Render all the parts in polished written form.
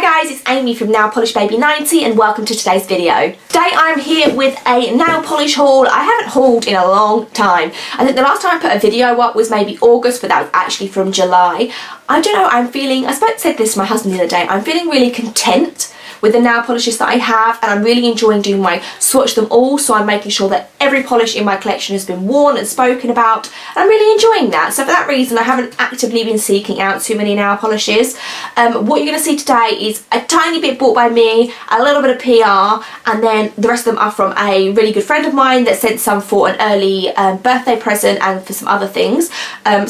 guys, it's Amy from Nail Polish Baby 90 and welcome to today's video. Today I'm here with a nail polish haul. I haven't hauled in a long time. I think the last time I put a video up was maybe August, but that was actually from July. I don't know, I'm feeling, I said this to my husband the other day, I'm feeling really content with the nail polishes that I have, and I'm really enjoying doing my swatch them all, so I'm making sure that every polish in my collection has been worn and spoken about, and I'm really enjoying that. So for that reason I haven't actively been seeking out too many nail polishes. What you're going to see today is a tiny bit bought by me, a little bit of PR, and then the rest of them are from a really good friend of mine that sent some for an early birthday present and for some other things.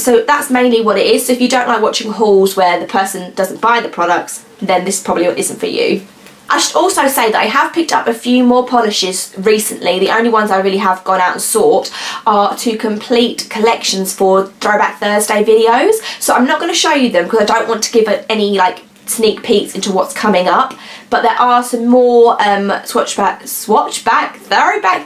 So that's mainly what it is. So if you don't like watching hauls where the person doesn't buy the products, then this probably isn't for you. I should also say that I have picked up a few more polishes recently. The only ones I really have gone out and sought are to complete collections for Throwback Thursday videos. So I'm not going to show you them because I don't want to give it any like sneak peeks into what's coming up. But there are some more Throwback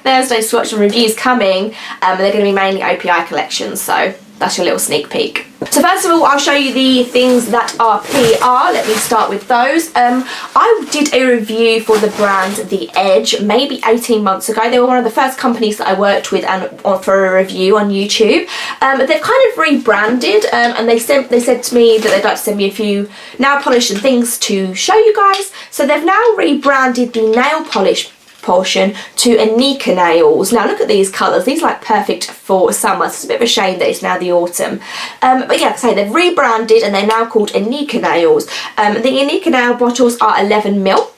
Thursday swatch and reviews coming. And they're going to be mainly OPI collections. So that's your little sneak peek. So first of all, I'll show you the things that are PR. Let me start with those. I did a review for the brand The Edge maybe 18 months ago. They were one of the first companies that I worked with and for a review on YouTube. They've kind of rebranded and they said to me that they'd like to send me a few nail polish and things to show you guys. So they've now rebranded the nail polish portion to ANNIKA nails. Now look at these colours, these are like perfect for summer. It's a bit of a shame that it's now the autumn. But yeah, like I say, they've rebranded and they're now called ANNIKA nails. The ANNIKA nail bottles are 11ml.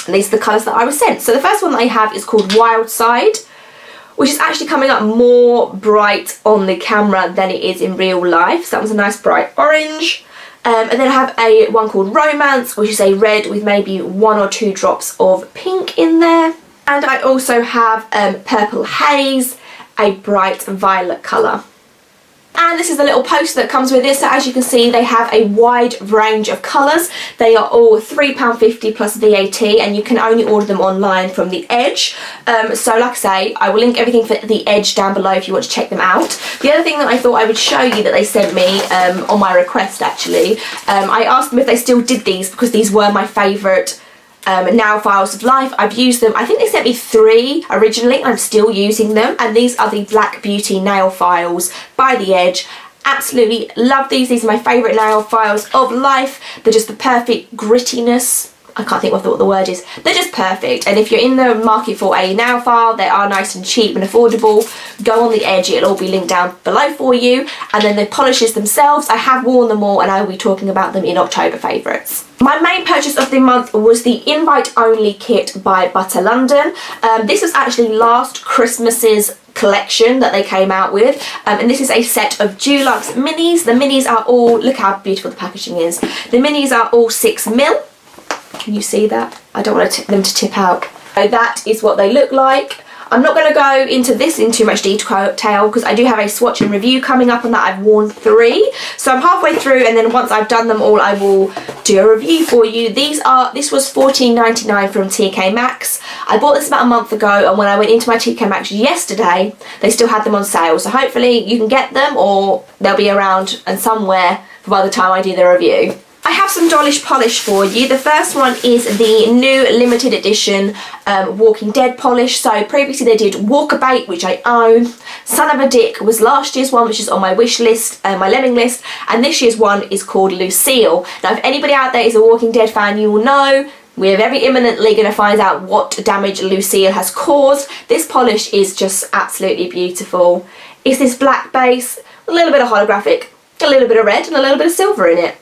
And these are the colours that I was sent. So the first one that I have is called Wild Side, which is actually coming up more bright on the camera than it is in real life. So that was a nice bright orange. And then I have one called Romance, which is a red with maybe 1 or 2 drops of pink in there. And I also have Purple Haze, a bright violet colour. And this is the little poster that comes with this. So as you can see, they have a wide range of colours. They are all £3.50 plus VAT, and you can only order them online from The Edge. So like I say, I will link everything for The Edge down below if you want to check them out. The other thing that I thought I would show you that they sent me on my request actually, I asked them if they still did these because these were my favourite nail files of life. I've used them, I think they sent me 3 originally, and I'm still using them, and these are the Black Beauty nail files by The Edge. Absolutely love these. These are my favourite nail files of life. They're just the perfect grittiness. I can't think what the word is. They're just perfect, and if you're in the market for a nail file, they are nice and cheap and affordable. Go on The Edge, it'll all be linked down below for you. And then the polishes themselves, I have worn them all and I will be talking about them in October favourites. My main purchase of the month was the Invite Only kit by Butter London. This was actually last Christmas's collection that they came out with, and this is a set of Dulux minis. The minis are all, look how beautiful the packaging is. The minis are all 6ml. Can you see that? I don't want them to tip out. So that is what they look like. I'm not going to go into this in too much detail because I do have a swatch and review coming up on that. I've worn 3. So I'm halfway through, and then once I've done them all I will do a review for you. This was $14.99 from TK Maxx. I bought this about a month ago, and when I went into my TK Maxx yesterday they still had them on sale. So hopefully you can get them, or they'll be around and somewhere by the time I do the review. I have some Dollish polish for you. The first one is the new limited edition Walking Dead polish. So previously they did Walkabout, which I own. Son of a Dick was last year's one, which is on my wish list, my lemming list, and this year's one is called Lucille. Now if anybody out there is a Walking Dead fan, you will know we're very imminently going to find out what damage Lucille has caused. This polish is just absolutely beautiful. It's this black base, a little bit of holographic, a little bit of red and a little bit of silver in it.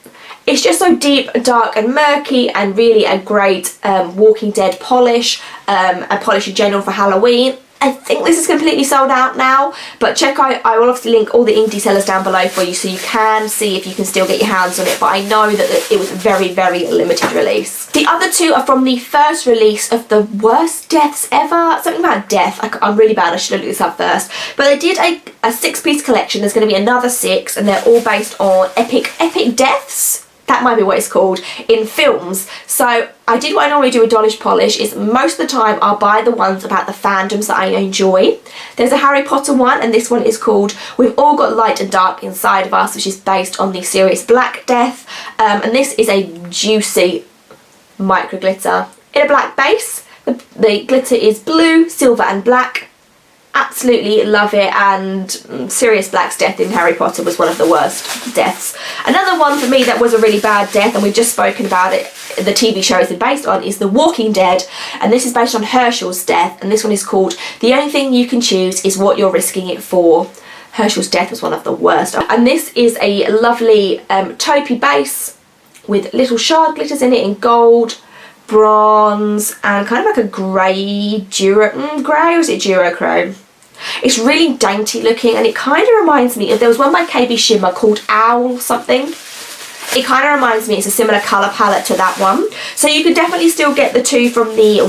It's just so deep, dark and murky, and really a great Walking Dead polish, and polish in general for Halloween. I think this is completely sold out now, but check out, I will obviously link all the indie sellers down below for you so you can see if you can still get your hands on it, but I know that it was a very, very limited release. The other 2 are from the first release of the worst deaths ever. Something about death. I'm really bad, I should have looked this up first. But they did a 6-piece collection. There's going to be another 6, and they're all based on epic deaths. That might be what it's called, in films. So I did what I normally do with Dollish polish, is most of the time I'll buy the ones about the fandoms that I enjoy. There's a Harry Potter one, and this one is called We've All Got Light and Dark Inside of Us, which is based on the series Black Death. And this is a juicy micro glitter in a black base. The glitter is blue, silver and black. Absolutely love it, and Sirius Black's death in Harry Potter was one of the worst deaths. Another one for me that was a really bad death, and we've just spoken about it, the TV show it's based on, is The Walking Dead, and this is based on Herschel's death, and this one is called The Only Thing You Can Choose Is What You're Risking It For. Herschel's death was one of the worst. And this is a lovely taupey base with little shard glitters in it in gold, bronze, and kind of like a grey, grey, or is it Durochrome? It's really dainty looking, and it kind of reminds me of, there was one by KB Shimmer called Owl something. It kind of reminds me, it's a similar colour palette to that one. So you could definitely still get the two from the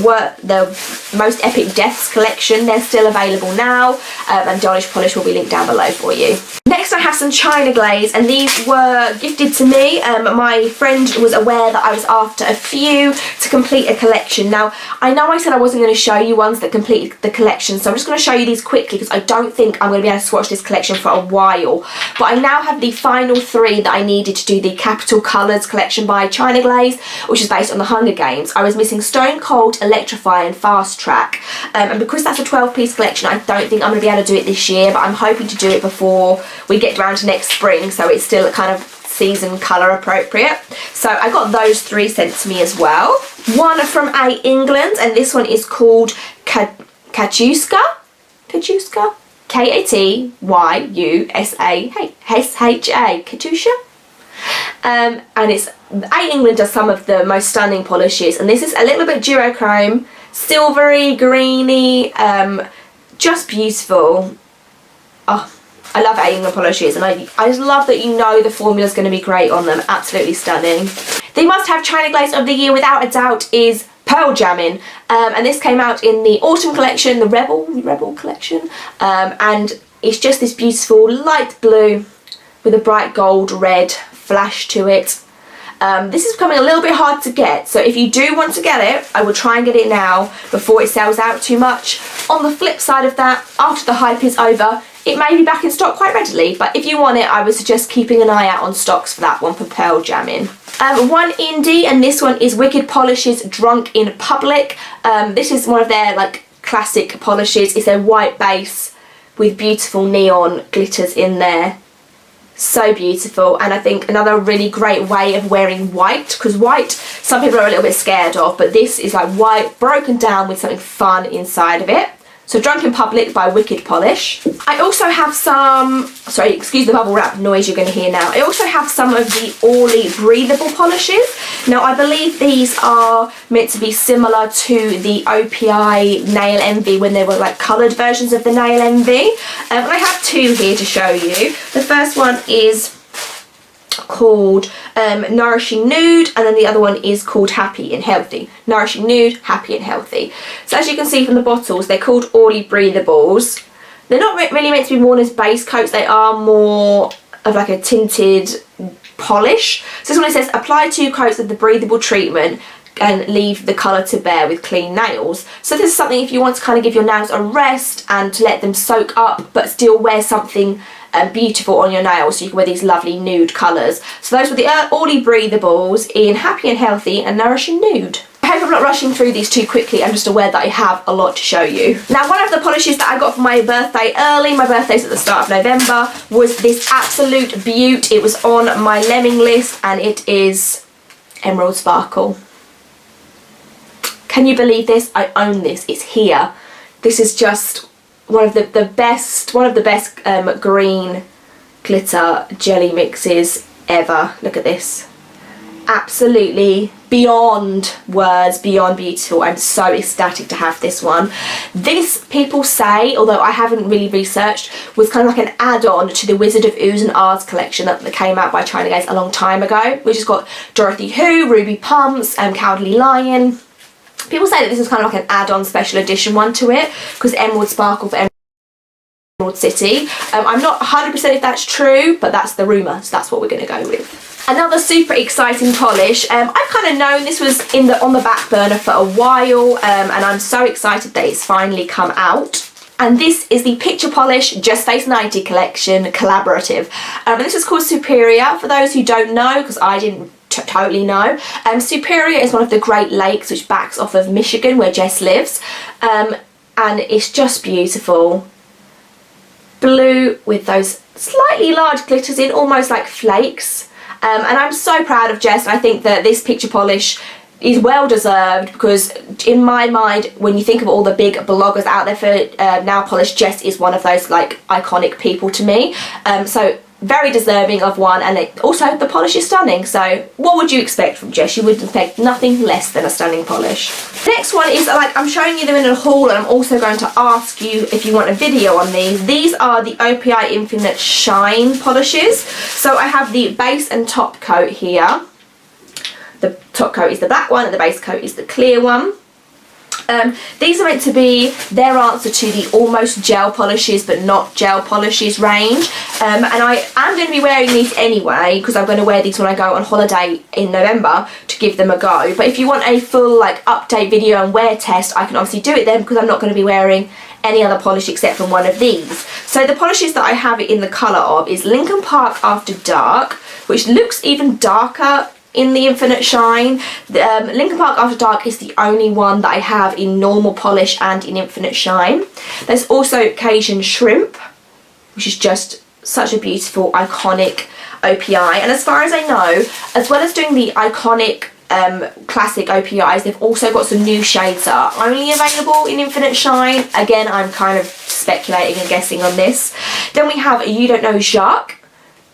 Most Epic Deaths collection. They're still available now, and Dollish Polish will be linked down below for you. Next I have some China Glaze, and these were gifted to me. My friend was aware that I was after a few to complete a collection. Now, I know I said I wasn't going to show you ones that completed the collection, so I'm just going to show you these quickly because I don't think I'm going to be able to swatch this collection for a while. But I now have the final three that I needed to do the Capital Colours collection by China Glaze, which is based on the Hunger Games. I was missing Stone Cold, Electrify and Fast Track, and because that's a 12-piece collection, I don't think I'm going to be able to do it this year, but I'm hoping to do it before we get round to next spring, so it's still kind of season colour appropriate. So I got those three sent to me as well. One from A England, and this one is called Katyuska? Katyusha, Katyusha. And it's A England does some of the most stunning polishes, and this is a little bit duochrome, silvery, greeny, just beautiful. Oh, I love A England polishes, and I just love that you know the formula's going to be great on them. Absolutely stunning. The must-have China Glaze of the year without a doubt is Pearl Jammin', and this came out in the autumn collection, the Rebel collection, and it's just this beautiful light blue with a bright gold red flash to it. This is becoming a little bit hard to get, so if you do want to get it, I will try and get it now before it sells out too much. On the flip side of that, after the hype is over, it may be back in stock quite readily, but if you want it, I would suggest keeping an eye out on stocks for that one, for Pearl Jammin'. One indie, and this one is Wicked Polish's Drunk in Public. This is one of their like classic polishes. It's a white base with beautiful neon glitters in there. So beautiful, and I think another really great way of wearing white, because white some people are a little bit scared of, but this is like white broken down with something fun inside of it. So Drunk in Public by Wicked Polish. I also have some, sorry, excuse the bubble wrap noise you're going to hear now. I also have some of the Orly Breathable polishes. Now I believe these are meant to be similar to the OPI Nail Envy when they were like coloured versions of the Nail Envy. And I have two here to show you. The first one is called Nourishing Nude, and then the other one is called Happy and Healthy. Nourishing Nude, Happy and Healthy. So as you can see from the bottles, they're called Orly Breathables. They're not really meant to be worn as base coats, they are more of like a tinted polish. So this one, it says apply 2 coats of the breathable treatment and leave the colour to bear with clean nails. So this is something if you want to kind of give your nails a rest and to let them soak up but still wear something beautiful on your nails, so you can wear these lovely nude colours. So those were the Orly Breathables in Happy and Healthy and Nourishing Nude. I hope I'm not rushing through these too quickly. I'm just aware that I have a lot to show you. Now, one of the polishes that I got for my birthday early, my birthday's at the start of November, was this absolute beaut. It was on my lemming list, and it is Emerald Sparkle. Can you believe this? I own this. It's here. This is just one of the best green glitter jelly mixes ever. Look at this. Absolutely beyond words, beyond beautiful. I'm so ecstatic to have this one. This, people say, although I haven't really researched, was kind of like an add-on to the Wizard of Oohs and Ahs collection that came out by China Glaze a long time ago, which has got Dorothy Who, Ruby Pumps, Cowardly Lion. People say that this is kind of like an add-on special edition one to it, because Emerald Sparkle for Emerald City. I'm not 100% if that's true, but that's the rumour, so that's what we're going to go with. Another super exciting polish. I've kind of known this was on the back burner for a while, and I'm so excited that it's finally come out. And this is the Picture Polish Just Face 90 collection collaborative. And this is called Superior, for those who don't know, because I didn't totally no. Superior is one of the Great Lakes, which backs off of Michigan, where Jess lives, and it's just beautiful. Blue with those slightly large glitters in, almost like flakes, and I'm so proud of Jess. I think that this picture polish is well deserved, because in my mind, when you think of all the big bloggers out there for nail polish, Jess is one of those like iconic people to me. So very deserving of one, and also the polish is stunning. So what would you expect from Jess? You would expect nothing less than a stunning polish. Next one is, like, I'm showing you them in a haul, and I'm also going to ask you if you want a video on these. These are the OPI Infinite Shine polishes. So I have the base and top coat here. The top coat is the black one and the base coat is the clear one. These are meant to be their answer to the almost gel polishes but not gel polishes range, and I am going to be wearing these anyway, because I'm going to wear these when I go on holiday in November to give them a go. But if you want a full like update video and wear test, I can obviously do it then, because I'm not going to be wearing any other polish except from one of these. So the polishes that I have it in the colour of is Lincoln Park After Dark, which looks even darker in the Infinite Shine. Lincoln Park After Dark is the only one that I have in normal polish and in Infinite Shine. There's also Cajun Shrimp, which is just such a beautiful iconic OPI, and as far as I know, as well as doing the iconic classic OPIs, they've also got some new shades that are only available in Infinite Shine. Again, I'm kind of speculating and guessing on this. Then we have You Don't Know Jacques,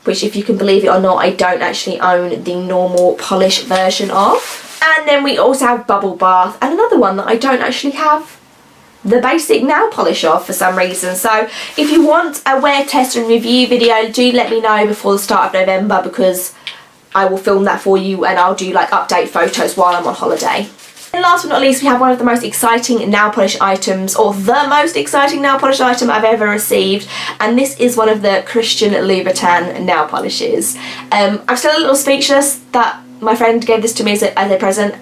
which, if you can believe it or not, I don't actually own the normal polish version of. And then we also have Bubble Bath, and another one that I don't actually have the basic nail polish of for some reason. So if you want a wear test and review video, do let me know before the start of November, because I will film that for you and I'll do like update photos while I'm on holiday. And last but not least, we have one of the most exciting nail polish items, or the most exciting nail polish item I've ever received, and this is one of the Christian Louboutin nail polishes. I'm still a little speechless that my friend gave this to me as a present.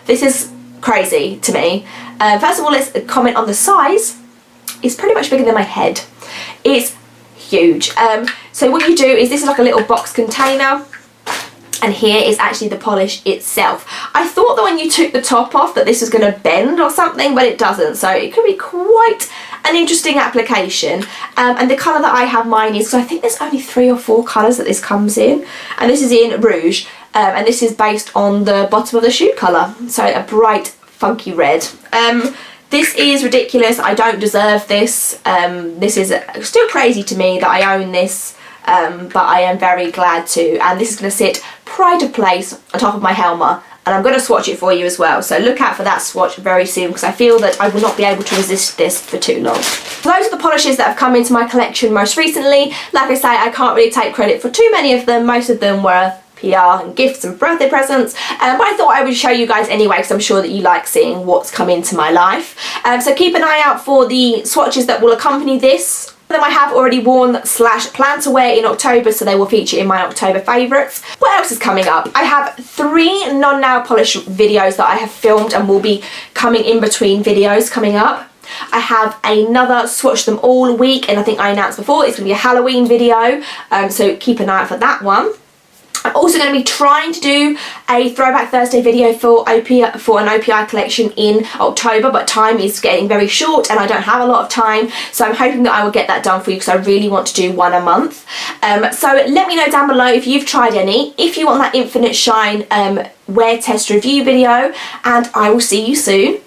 This is crazy to me. First of all, let's comment on the size. It's pretty much bigger than my head. It's huge. So what you do is, this is like a little box container, and here is actually the polish itself. I thought that when you took the top off that this was going to bend or something, but it doesn't, so it could be quite an interesting application. And the colour that I have mine is, so I think there's only 3 or 4 colours that this comes in, and this is in Rouge, and this is based on the bottom of the shoe colour, so a bright funky red. This is ridiculous. I don't deserve this. This is still crazy to me that I own this, but I am very glad to, and this is going to sit pride of place on top of my Helma, and I'm going to swatch it for you as well, so look out for that swatch very soon, because I feel that I will not be able to resist this for too long. So those are the polishes that have come into my collection most recently. Like I say, I can't really take credit for too many of them. Most of them were PR and gifts and birthday presents, but I thought I would show you guys anyway, because I'm sure that you like seeing what's come into my life. So keep an eye out for the swatches that will accompany this. Them I have already worn / plan to wear in October, so they will feature in my October favourites. What else is coming up? I have 3 non-nail polish videos that I have filmed and will be coming in between videos coming up. I have another swatch them all week, and I think I announced before it's going to be a Halloween video, so keep an eye out for that one. I'm also going to be trying to do a Throwback Thursday video for an OPI collection in October, but time is getting very short and I don't have a lot of time, so I'm hoping that I will get that done for you, because I really want to do one a month. So let me know down below if you've tried any, if you want that Infinite Shine wear test review video, and I will see you soon